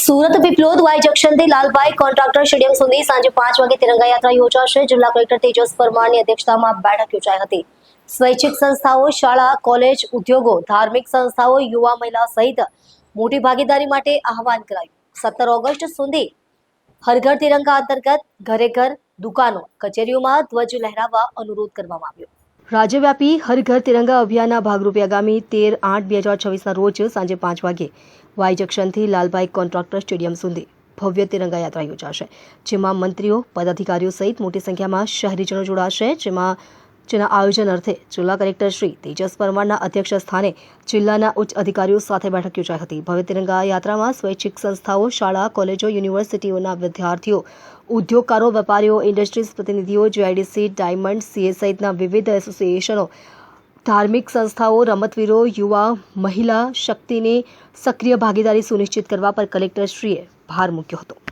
Surat Piplod Y જંકશનથી Lalbhai contractor stadium સુધી સાંજે 5 વાગે તિરંગા યાત્રા યોજાશે. જિલ્લા કલેક્ટર તેજસ પરમારની અધ્યક્ષતામાં બેઠક યોજાઈ હતી. સ્વૈચ્છિક સંસ્થાઓ, શાળા, કોલેજ, ઉદ્યોગો, ધાર્મિક સંસ્થાઓ, યુવા, મહિલા સહિત મોટી ભાગીદારી માટે આહવાન કરાયું. 17 ઓગસ્ટ સુધી હર ઘર તિરંગા અંતર્ગત ઘરે ઘર, દુકાનો, કચેરીઓમાં ધ્વજ લહેરાવવા અનુરોધ કરવામાં આવ્યો. રાજ્યવ્યાપી હર ઘર તિરંગા અભિયાનના ભાગરૂપે આગામી 13/8/2026ના રોજ સાંજે 5 વાગે વાય જંકશનથી લાલભાઈ કોન્ટ્રાક્ટર સ્ટેડિયમ સુધી ભવ્ય તિરંગા યાત્રા યોજાશે, જેમાં મંત્રીઓ, પદાધિકારીઓ સહિત મોટી સંખ્યામાં શહેરીજનો જોડાશે. જેના આયોજન અર્થે જિલ્લા કલેક્ટર શ્રી તેજસ પરમારના અધ્યક્ષ સ્થાને જિલ્લાના ઉચ્ચ અધિકારીઓ સાથે બેઠક યોજાઈ હતી. ભવ્ય તિરંગા યાત્રામાં સ્વૈચ્છિક સંસ્થાઓ, શાળા, કોલેજો, યુનિવર્સિટીઓના વિદ્યાર્થીઓ, ઉદ્યોગકારો, વેપારીઓ, ઇન્ડસ્ટ્રીઝ પ્રતિનિધિઓ, જીઆઈડીસી, ડાયમંડ, સીએ સહિતના વિવિધ એસોસિએશનો, ધાર્મિક સંસ્થાઓ, રમતવીરો, યુવા, મહિલા શક્તિની સક્રિય ભાગીદારી સુનિશ્ચિત કરવા પર કલેક્ટરશ્રીએ ભાર મૂક્યો હતો.